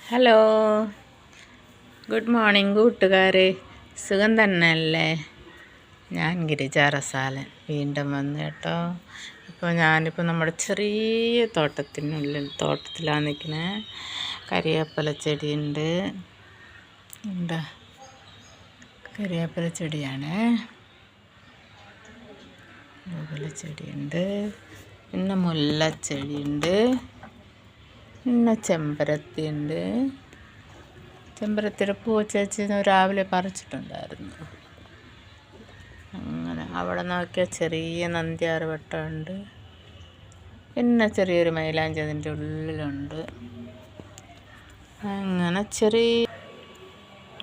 Hello, good morning കൂട്ടുകാരെ. സുഖം തന്നെയല്ലേ? ഞാൻ ഗിരിജ റസാലൻ വീണ്ടും വന്നു കേട്ടോ. ഞാനിപ്പോൾ നമ്മുടെ ചെറിയ തോട്ടത്തിലാണ് നിൽക്കുന്നത്. കരിവേപ്പില ചെടിയുണ്ട്. എന്താ കരിവേപ്പില ചെടിയാണ്. കരിവേപ്പില ചെടിയുണ്ട്, പിന്നെ മുല്ലച്ചെടിയുണ്ട്, പിന്നെ ചെമ്പരത്തി ഉണ്ട്. ചെമ്പരത്തിയുടെ പൂ ചേച്ചി രാവിലെ പറിച്ചിട്ടുണ്ടായിരുന്നു. അങ്ങനെ അവിടെ നോക്കിയാൽ ചെറിയ നന്ദ്യാർ വട്ടമുണ്ട്. പിന്നെ ചെറിയൊരു മൈലാഞ്ചി അതിൻ്റെ ഉള്ളിലുണ്ട്. അങ്ങനെ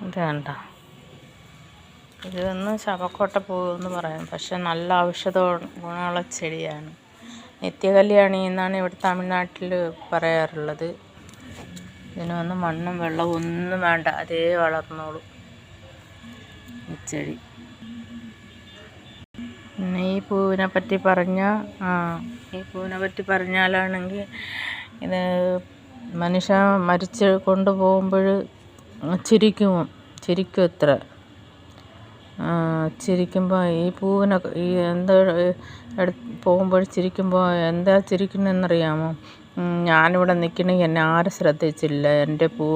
ഇത് കണ്ട, ഇതൊന്ന് ശവക്കോട്ട പൂവെന്ന് പറയും. പക്ഷെ നല്ല ഔഷധ ഗുണമുള്ള ചെടിയാണ്. നിത്യകല്യാണി എന്നാണ് ഇവിടെ തമിഴ്നാട്ടിൽ പറയാറുള്ളത്. ഇതിനൊന്നും മണ്ണും വെള്ളവും ഒന്നും വേണ്ട, അതേ വളർന്നോളൂ ഈ ചെടി. പിന്നെ ഈ പൂവിനെ പറ്റി പറഞ്ഞാലാണെങ്കിൽ ഇത് മനുഷ്യ മരിച്ച് കൊണ്ടുപോകുമ്പോൾ ചിരിക്കും അത്ര. ചിരിക്കുമ്പോൾ ഈ പൂവിനെ പോകുമ്പോൾ ചിരിക്കുമ്പോൾ എന്താ ചിരിക്കുന്നതെന്നറിയാമോ? ഞാനിവിടെ നിൽക്കണമെങ്കിൽ എന്നെ ആരും ശ്രദ്ധിച്ചില്ല, എൻ്റെ പൂ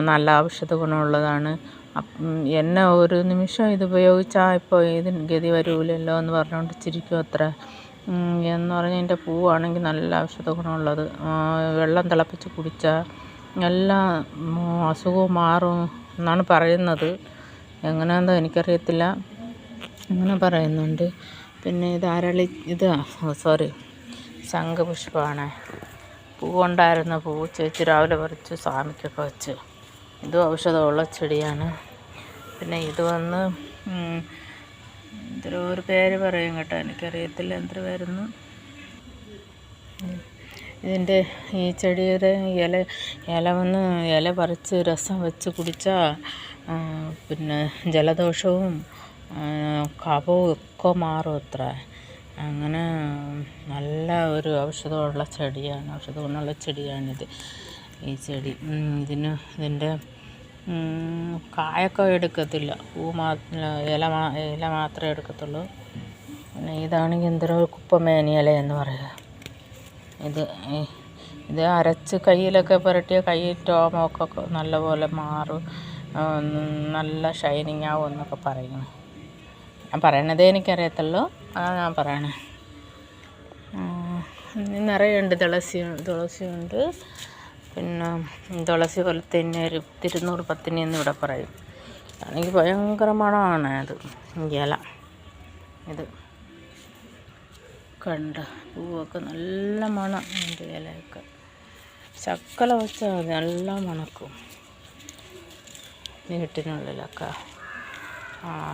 നല്ല ഔഷധ ഗുണമുള്ളതാണ്, എന്നെ ഒരു നിമിഷം ഇത് ഉപയോഗിച്ചാൽ ഇപ്പോൾ ഇതിന് ഗതി വരൂലല്ലോ എന്ന് പറഞ്ഞുകൊണ്ട് ചിരിക്കും അത്ര. എന്ന് പറഞ്ഞാൽ എൻ്റെ പൂവാണെങ്കിൽ നല്ല ഔഷധ ഗുണമുള്ളത്. വെള്ളം തിളപ്പിച്ച് കുടിച്ചാൽ എല്ലാ അസുഖവും മാറും എന്നാണ് പറയുന്നത്. എങ്ങനെയാണെന്നോ എനിക്കറിയത്തില്ല, അങ്ങനെ പറയുന്നുണ്ട്. പിന്നെ ശംഖുപുഷ്പമാണ്. പൂവുണ്ടായിരുന്ന പൂവ് ചേച്ചി രാവിലെ പറിച്ച് സ്വാമിക്കൊക്കെ വെച്ച്. ഇതും ഔഷധമുള്ള ചെടിയാണ്. പിന്നെ ഇത് വന്ന് ഒരു പേര് പറയും കേട്ടോ, എനിക്കറിയത്തില്ല എന്തൊരു പേരെന്ന്. ഈ ചെടിയുടെ ഇല പറിച്ച് രസം വെച്ച് കുടിച്ചാൽ പിന്നെ ജലദോഷവും കഫവും ഒക്കെ മാറും അത്ര. അങ്ങനെ നല്ല ഒരു ഔഷധ ഗുണമുള്ള ചെടിയാണിത്, ഈ ചെടി. ഇതിൻ്റെ കായൊക്കെ എടുക്കത്തില്ല, ഇല മാത്രമേ എടുക്കത്തുള്ളൂ. പിന്നെ ഇതാണെങ്കിൽ എന്തൊരു കുപ്പമേനി ഇല എന്ന് പറയുക. ഇത് അരച്ച് കയ്യിലൊക്കെ പുരട്ടിയ കയ്യിൽ രോമമൊക്കെ നല്ലപോലെ മാറും, നല്ല ഷൈനിങ് ആവും എന്നൊക്കെ പറയുന്നു. ഞാൻ പറയണതേ എനിക്കറിയത്തുള്ളൂ, അതാണ് ഞാൻ പറയണേ. നിറയുണ്ട്. തുളസിയുണ്ട്. പിന്നെ തുളസി പോലെ തന്നെ ഒരു തിരുനൂറ് പത്തിനി എന്ന് ഇവിടെ പറയും. എനിക്ക് ഭയങ്കര മണമാണ് അത് ഇല. ഇത് കണ്ട പൂവൊക്കെ നല്ല മണം, എൻ്റെ ഇലയൊക്കെ ചക്കല വെച്ചാൽ മതി, നല്ല മണക്കും വീട്ടിനുള്ളിലൊക്കെ.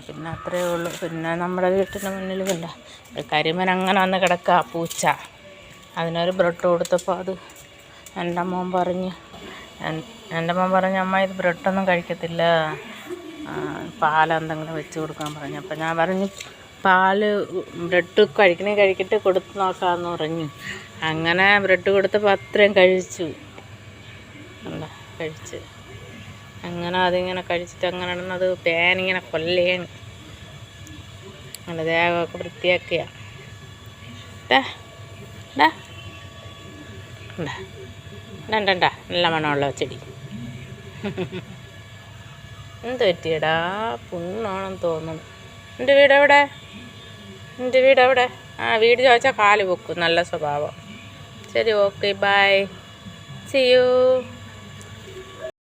പിന്നെ അത്രയേ ഉള്ളൂ. പിന്നെ നമ്മുടെ വീട്ടിൻ്റെ മുന്നിൽ കണ്ട ഒരു കരിമൻ അങ്ങനെ വന്ന് കിടക്കുക, പൂച്ച. അതിനൊരു ബ്രെഡ് കൊടുത്തപ്പോൾ അത് എൻ്റെ മോൻ പറഞ്ഞ് അമ്മ ഇത് ബ്രെഡൊന്നും കഴിക്കത്തില്ല, പാലെന്തെങ്കിലും വെച്ച് കൊടുക്കാൻ പറഞ്ഞു. അപ്പം ഞാൻ പറഞ്ഞു ബ്രെഡ് കഴിക്കട്ടെ, കൊടുത്ത് നോക്കാമെന്ന് പറഞ്ഞു. അങ്ങനെ ബ്രെഡ് കൊടുത്തപ്പോൾ അത്രയും കഴിച്ച് അങ്ങനെ അതിങ്ങനെ കഴിച്ചിട്ട് അങ്ങനെ ഇടുന്നത് പേനിങ്ങനെ കൊല്ലേണ്. അങ്ങനെ ദേഹമൊക്കെ വൃത്തിയാക്കിയ നല്ല മണമുള്ള ചെടി. എന്ത് പറ്റിയടാ? പുണ്ണാണെന്ന് തോന്നുന്നു. എൻ്റെ വീട് എവിടെ? വീട് ചോദിച്ചാൽ കാല് പൊക്കും, നല്ല സ്വഭാവം. ശരി, ഓക്കെ, ബൈ, സീ യു.